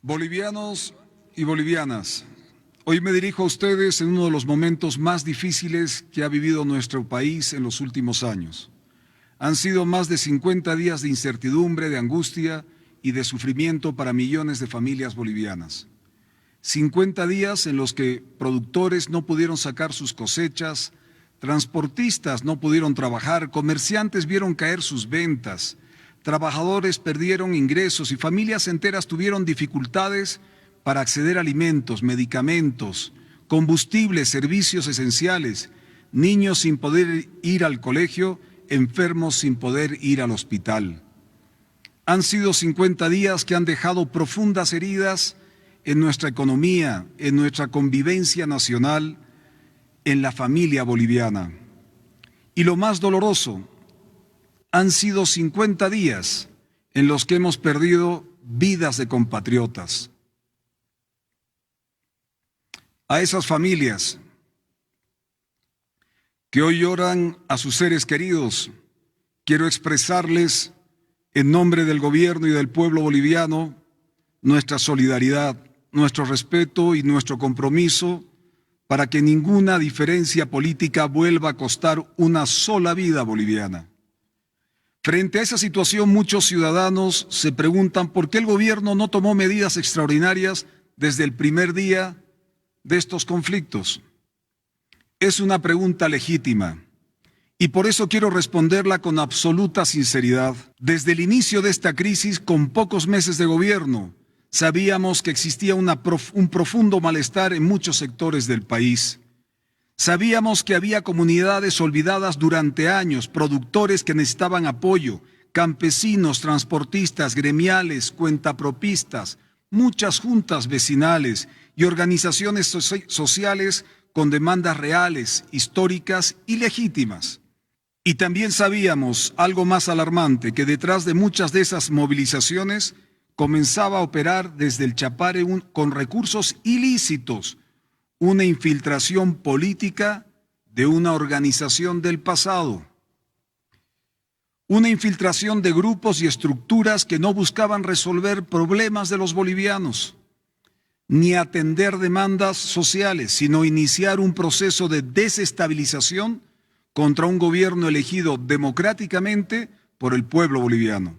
Bolivianos y bolivianas, hoy me dirijo a ustedes en uno de los momentos más difíciles que ha vivido nuestro país en los últimos años. Han sido más de 50 días de incertidumbre, de angustia y de sufrimiento para millones de familias bolivianas. 50 días en los que productores no pudieron sacar sus cosechas, transportistas no pudieron trabajar, comerciantes vieron caer sus ventas, trabajadores perdieron ingresos y familias enteras tuvieron dificultades para acceder a alimentos, medicamentos, combustibles, servicios esenciales, niños sin poder ir al colegio, enfermos sin poder ir al hospital. Han sido 50 días que han dejado profundas heridas en nuestra economía, en nuestra convivencia nacional, en la familia boliviana. Y lo más doloroso, han sido 50 días en los que hemos perdido vidas de compatriotas. A esas familias que hoy lloran a sus seres queridos, quiero expresarles en nombre del gobierno y del pueblo boliviano nuestra solidaridad, nuestro respeto y nuestro compromiso para que ninguna diferencia política vuelva a costar una sola vida boliviana. Frente a esa situación, muchos ciudadanos se preguntan por qué el gobierno no tomó medidas extraordinarias desde el primer día de estos conflictos. Es una pregunta legítima y por eso quiero responderla con absoluta sinceridad. Desde el inicio de esta crisis, con pocos meses de gobierno, sabíamos que existía un profundo malestar en muchos sectores del país. Sabíamos que había comunidades olvidadas durante años, productores que necesitaban apoyo, campesinos, transportistas, gremiales, cuentapropistas, muchas juntas vecinales y organizaciones sociales con demandas reales, históricas y legítimas. Y también sabíamos, algo más alarmante, que detrás de muchas de esas movilizaciones comenzaba a operar desde el Chapare con recursos ilícitos, una infiltración política de una organización del pasado, una infiltración de grupos y estructuras que no buscaban resolver problemas de los bolivianos, ni atender demandas sociales, sino iniciar un proceso de desestabilización contra un gobierno elegido democráticamente por el pueblo boliviano.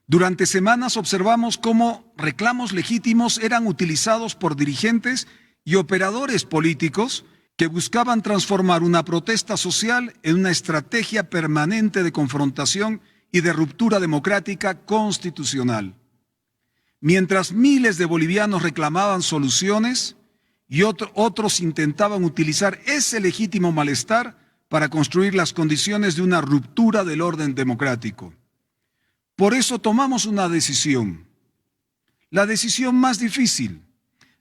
Durante semanas observamos cómo reclamos legítimos eran utilizados por dirigentes y operadores políticos que buscaban transformar una protesta social en una estrategia permanente de confrontación y de ruptura democrática constitucional. Mientras miles de bolivianos reclamaban soluciones y otros intentaban utilizar ese legítimo malestar para construir las condiciones de una ruptura del orden democrático. Por eso tomamos una decisión, la decisión más difícil,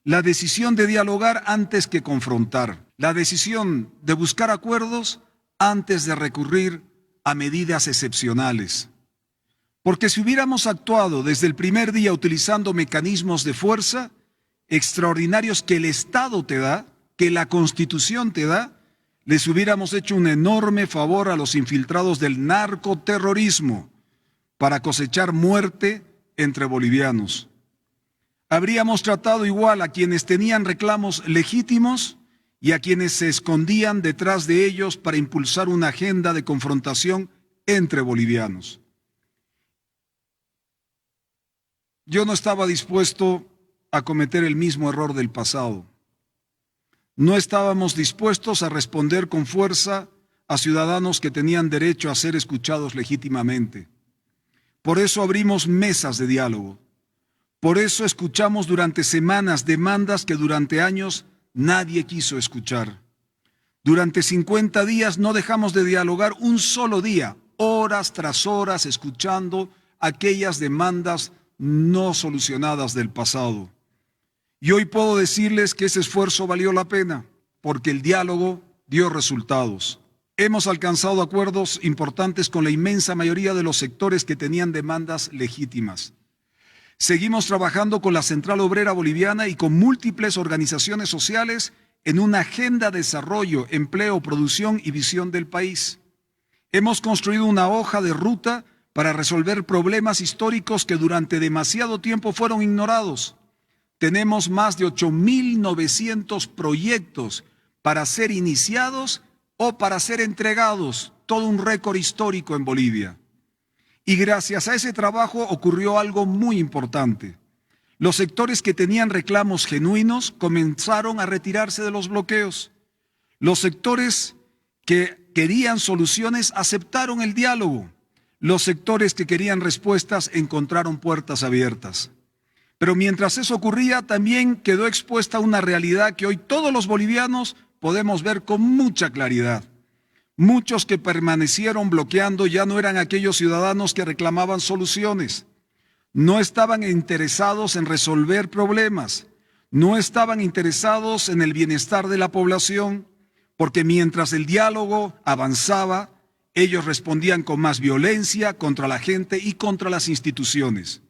la decisión de dialogar antes que confrontar, la decisión de buscar acuerdos antes de recurrir a medidas excepcionales. Porque si hubiéramos actuado desde el primer día utilizando mecanismos de fuerza extraordinarios que el Estado te da, que la Constitución te da, les hubiéramos hecho un enorme favor a los infiltrados del narcoterrorismo para cosechar muerte entre bolivianos. Habríamos tratado igual a quienes tenían reclamos legítimos y a quienes se escondían detrás de ellos para impulsar una agenda de confrontación entre bolivianos. Yo no estaba dispuesto a cometer el mismo error del pasado. No estábamos dispuestos a responder con fuerza a ciudadanos que tenían derecho a ser escuchados legítimamente. Por eso abrimos mesas de diálogo. Por eso escuchamos durante semanas demandas que durante años nadie quiso escuchar. Durante 50 días no dejamos de dialogar un solo día, horas tras horas, escuchando aquellas demandas no solucionadas del pasado. Y hoy puedo decirles que ese esfuerzo valió la pena, porque el diálogo dio resultados. Hemos alcanzado acuerdos importantes con la inmensa mayoría de los sectores que tenían demandas legítimas. Seguimos trabajando con la Central Obrera Boliviana y con múltiples organizaciones sociales en una agenda de desarrollo, empleo, producción y visión del país. Hemos construido una hoja de ruta para resolver problemas históricos que durante demasiado tiempo fueron ignorados. tenemos más de 8.900 proyectos para ser iniciados o para ser entregados, todo un récord histórico en Bolivia. Y gracias a ese trabajo ocurrió algo muy importante. Los sectores que tenían reclamos genuinos comenzaron a retirarse de los bloqueos. Los sectores que querían soluciones aceptaron el diálogo. Los sectores que querían respuestas encontraron puertas abiertas. Pero mientras eso ocurría, también quedó expuesta una realidad que hoy todos los bolivianos podemos ver con mucha claridad. Muchos que permanecieron bloqueando ya no eran aquellos ciudadanos que reclamaban soluciones. No estaban interesados en resolver problemas. No estaban interesados en el bienestar de la población, porque mientras el diálogo avanzaba, ellos respondían con más violencia contra la gente y contra las instituciones.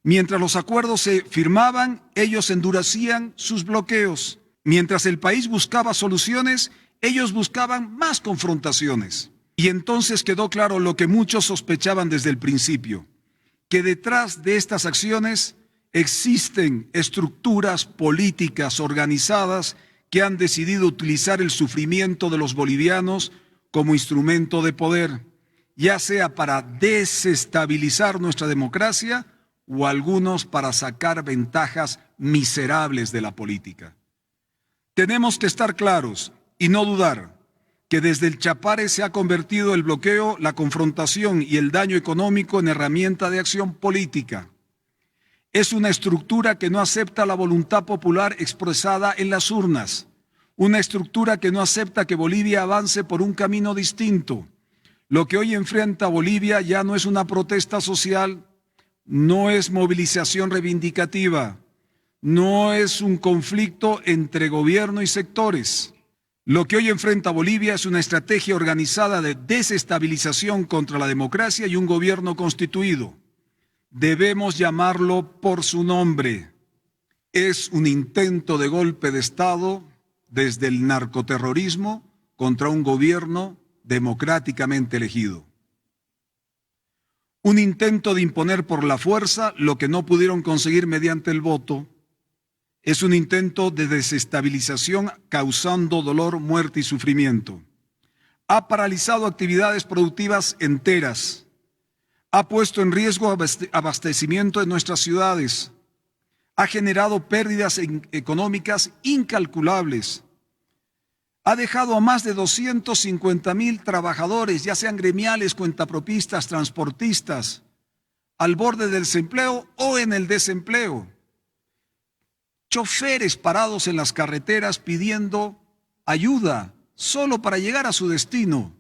Mientras los acuerdos se firmaban, ellos endurecían sus bloqueos. Mientras el país buscaba soluciones, ellos buscaban más confrontaciones. Y entonces quedó claro lo que muchos sospechaban desde el principio, que detrás de estas acciones existen estructuras políticas organizadas que han decidido utilizar el sufrimiento de los bolivianos como instrumento de poder, ya sea para desestabilizar nuestra democracia o algunos para sacar ventajas miserables de la política. Tenemos que estar claros y no dudar que desde el Chapare se ha convertido el bloqueo, la confrontación y el daño económico en herramienta de acción política. Es una estructura que no acepta la voluntad popular expresada en las urnas, una estructura que no acepta que Bolivia avance por un camino distinto. Lo que hoy enfrenta Bolivia ya no es una protesta social, no es movilización reivindicativa, no es un conflicto entre gobierno y sectores. Lo que hoy enfrenta Bolivia es una estrategia organizada de desestabilización contra la democracia y un gobierno constituido. Debemos llamarlo por su nombre. Es un intento de golpe de Estado desde el narcoterrorismo contra un gobierno democráticamente elegido. Un intento de imponer por la fuerza lo que no pudieron conseguir mediante el voto. Es un intento de desestabilización causando dolor, muerte y sufrimiento. Ha paralizado actividades productivas enteras. Ha puesto en riesgo abastecimiento de nuestras ciudades. Ha generado pérdidas económicas incalculables. Ha dejado a más de 250,000 trabajadores, ya sean gremiales, cuentapropistas, transportistas, al borde del desempleo o en el desempleo. Choferes parados en las carreteras pidiendo ayuda solo para llegar a su destino.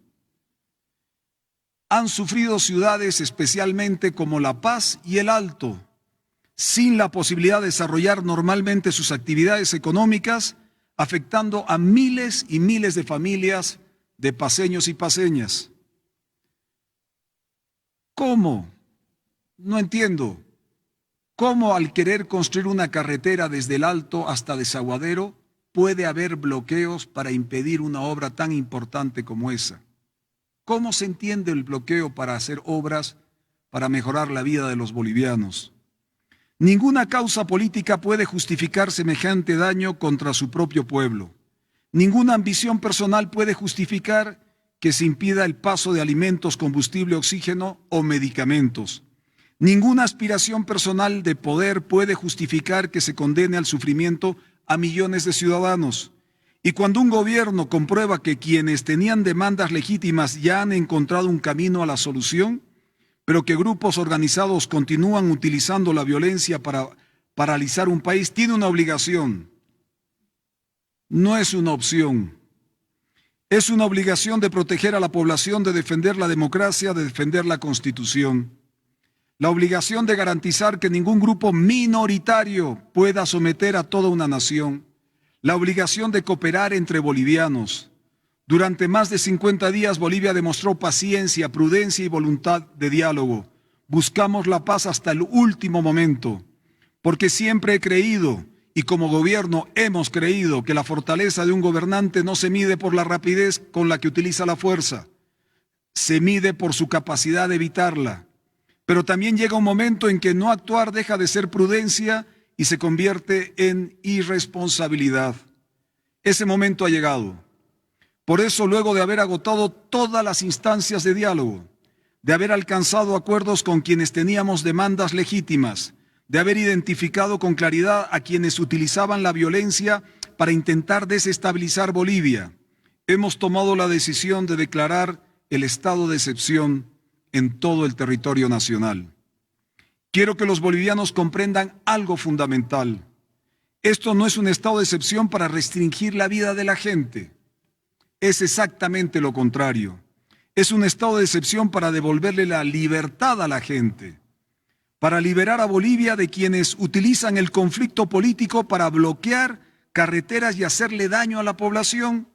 Han sufrido ciudades especialmente como La Paz y El Alto, sin la posibilidad de desarrollar normalmente sus actividades económicas, afectando a miles y miles de familias de paceños y paceñas. ¿Cómo? No entiendo. ¿Cómo al querer construir una carretera desde El Alto hasta Desaguadero puede haber bloqueos para impedir una obra tan importante como esa? ¿Cómo se entiende el bloqueo para hacer obras para mejorar la vida de los bolivianos? Ninguna causa política puede justificar semejante daño contra su propio pueblo. Ninguna ambición personal puede justificar que se impida el paso de alimentos, combustible, oxígeno o medicamentos. Ninguna aspiración personal de poder puede justificar que se condene al sufrimiento a millones de ciudadanos. Y cuando un gobierno comprueba que quienes tenían demandas legítimas ya han encontrado un camino a la solución, pero que grupos organizados continúan utilizando la violencia para paralizar un país, tiene una obligación. No es una opción. Es una obligación de proteger a la población, de defender la democracia, de defender la Constitución. La obligación de garantizar que ningún grupo minoritario pueda someter a toda una nación. La obligación de cooperar entre bolivianos. Durante más de 50 días Bolivia demostró paciencia, prudencia y voluntad de diálogo. Buscamos la paz hasta el último momento, porque siempre he creído, y como gobierno hemos creído, que la fortaleza de un gobernante no se mide por la rapidez con la que utiliza la fuerza, se mide por su capacidad de evitarla. Pero también llega un momento en que no actuar deja de ser prudencia y se convierte en irresponsabilidad. Ese momento ha llegado. Por eso, luego de haber agotado todas las instancias de diálogo, de haber alcanzado acuerdos con quienes teníamos demandas legítimas, de haber identificado con claridad a quienes utilizaban la violencia para intentar desestabilizar Bolivia, hemos tomado la decisión de declarar el estado de excepción en todo el territorio nacional. Quiero que los bolivianos comprendan algo fundamental. Esto no es un estado de excepción para restringir la vida de la gente. Es exactamente lo contrario. Es un estado de excepción para devolverle la libertad a la gente, para liberar a Bolivia de quienes utilizan el conflicto político para bloquear carreteras y hacerle daño a la población,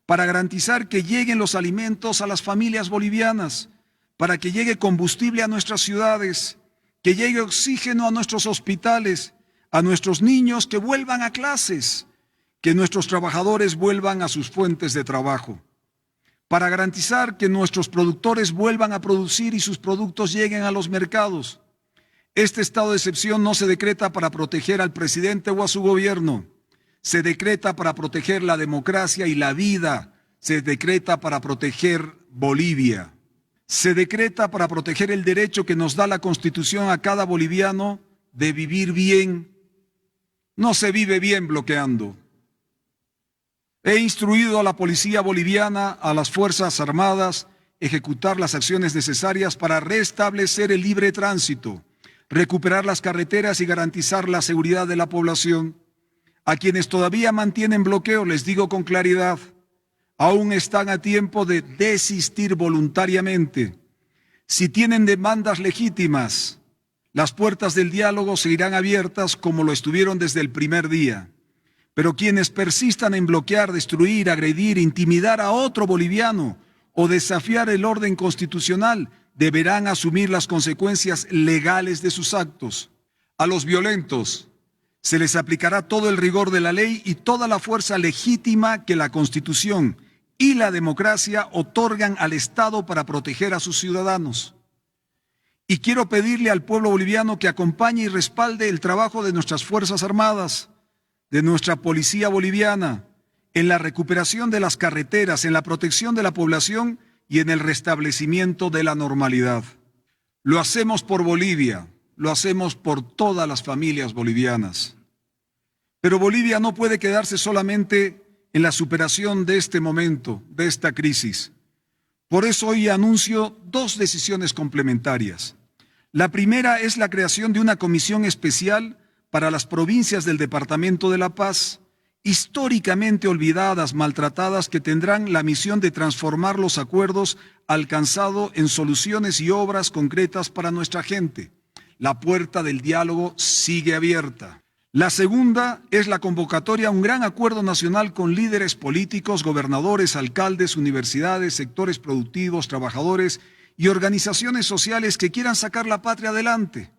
para garantizar que lleguen los alimentos a las familias bolivianas, para que llegue combustible a nuestras ciudades, que llegue oxígeno a nuestros hospitales, a nuestros niños que vuelvan a clases, que nuestros trabajadores vuelvan a sus fuentes de trabajo, para garantizar que nuestros productores vuelvan a producir y sus productos lleguen a los mercados. Este estado de excepción no se decreta para proteger al presidente o a su gobierno, se decreta para proteger la democracia y la vida, se decreta para proteger Bolivia, se decreta para proteger el derecho que nos da la Constitución a cada boliviano de vivir bien. No se vive bien bloqueando. He instruido a la policía boliviana, a las Fuerzas Armadas, ejecutar las acciones necesarias para restablecer el libre tránsito, recuperar las carreteras y garantizar la seguridad de la población. A quienes todavía mantienen bloqueo les digo con claridad, aún están a tiempo de desistir voluntariamente. Si tienen demandas legítimas, las puertas del diálogo seguirán abiertas como lo estuvieron desde el primer día. Pero quienes persistan en bloquear, destruir, agredir, intimidar a otro boliviano o desafiar el orden constitucional deberán asumir las consecuencias legales de sus actos. A los violentos se les aplicará todo el rigor de la ley y toda la fuerza legítima que la Constitución y la democracia otorgan al Estado para proteger a sus ciudadanos. Y quiero pedirle al pueblo boliviano que acompañe y respalde el trabajo de nuestras Fuerzas Armadas, de nuestra policía boliviana, en la recuperación de las carreteras, en la protección de la población y en el restablecimiento de la normalidad. Lo hacemos por Bolivia, lo hacemos por todas las familias bolivianas. Pero Bolivia no puede quedarse solamente en la superación de este momento, de esta crisis. Por eso hoy anuncio dos decisiones complementarias. La primera es la creación de una comisión especial para las provincias del Departamento de La Paz, históricamente olvidadas, maltratadas, que tendrán la misión de transformar los acuerdos alcanzados en soluciones y obras concretas para nuestra gente. La puerta del diálogo sigue abierta. La segunda es la convocatoria a un gran acuerdo nacional con líderes políticos, gobernadores, alcaldes, universidades, sectores productivos, trabajadores y organizaciones sociales que quieran sacar la patria adelante.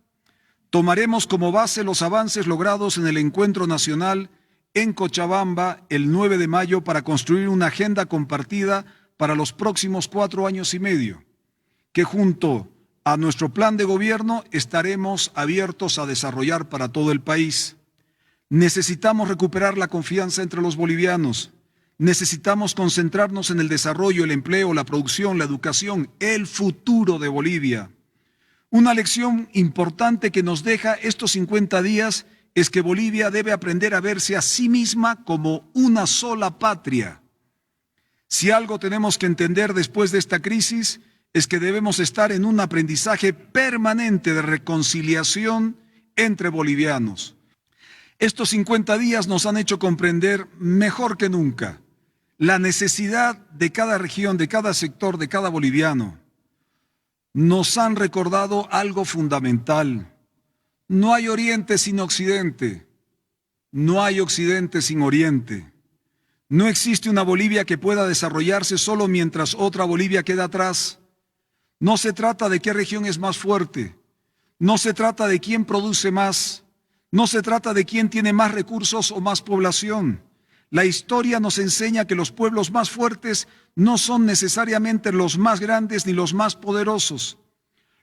Tomaremos como base los avances logrados en el encuentro nacional en Cochabamba el 9 de mayo para construir una agenda compartida para los próximos 4 años y medio, que junto a nuestro plan de gobierno estaremos abiertos a desarrollar para todo el país. Necesitamos recuperar la confianza entre los bolivianos. Necesitamos concentrarnos en el desarrollo, el empleo, la producción, la educación, el futuro de Bolivia. Una lección importante que nos deja estos 50 días es que Bolivia debe aprender a verse a sí misma como una sola patria. Si algo tenemos que entender después de esta crisis es que debemos estar en un aprendizaje permanente de reconciliación entre bolivianos. Estos 50 días nos han hecho comprender mejor que nunca la necesidad de cada región, de cada sector, de cada boliviano. Nos han recordado algo fundamental. No hay Oriente sin Occidente. No hay Occidente sin Oriente. No existe una Bolivia que pueda desarrollarse solo mientras otra Bolivia queda atrás. No se trata de qué región es más fuerte. No se trata de quién produce más. No se trata de quién tiene más recursos o más población. La historia nos enseña que los pueblos más fuertes no son necesariamente los más grandes ni los más poderosos.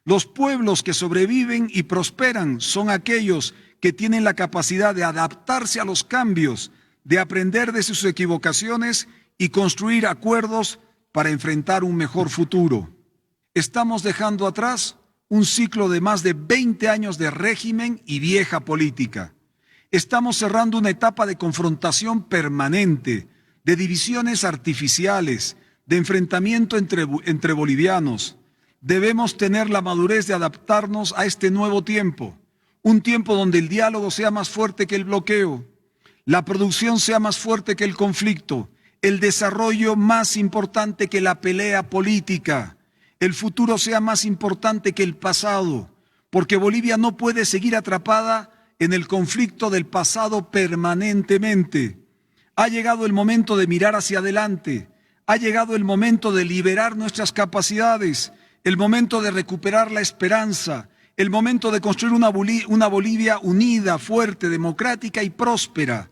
Los pueblos que sobreviven y prosperan son aquellos que tienen la capacidad de adaptarse a los cambios, de aprender de sus equivocaciones y construir acuerdos para enfrentar un mejor futuro. Estamos dejando atrás un ciclo de más de 20 años de régimen y vieja política. Estamos cerrando una etapa de confrontación permanente, de divisiones artificiales, de enfrentamiento entre bolivianos. Debemos tener la madurez de adaptarnos a este nuevo tiempo, un tiempo donde el diálogo sea más fuerte que el bloqueo, la producción sea más fuerte que el conflicto, el desarrollo más importante que la pelea política, el futuro sea más importante que el pasado, porque Bolivia no puede seguir atrapada en el conflicto del pasado permanentemente. Ha llegado el momento de mirar hacia adelante, ha llegado el momento de liberar nuestras capacidades, el momento de recuperar la esperanza, el momento de construir una Bolivia unida, fuerte, democrática y próspera.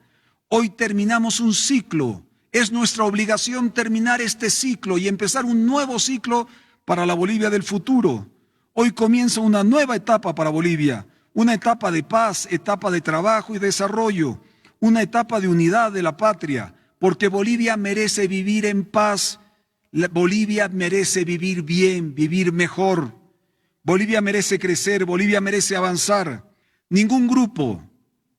Hoy terminamos un ciclo, es nuestra obligación terminar este ciclo y empezar un nuevo ciclo para la Bolivia del futuro. Hoy comienza una nueva etapa para Bolivia, una etapa de paz, etapa de trabajo y desarrollo, una etapa de unidad de la patria, porque Bolivia merece vivir en paz, Bolivia merece vivir bien, vivir mejor. Bolivia merece crecer, Bolivia merece avanzar. Ningún grupo,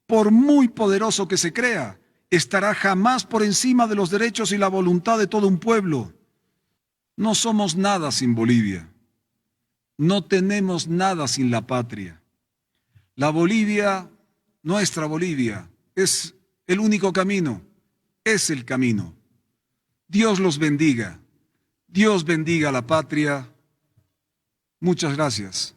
por muy poderoso que se crea, estará jamás por encima de los derechos y la voluntad de todo un pueblo. No somos nada sin Bolivia. No tenemos nada sin la patria. La Bolivia, nuestra Bolivia, es el único camino, es el camino. Dios los bendiga. Dios bendiga a la patria. Muchas gracias.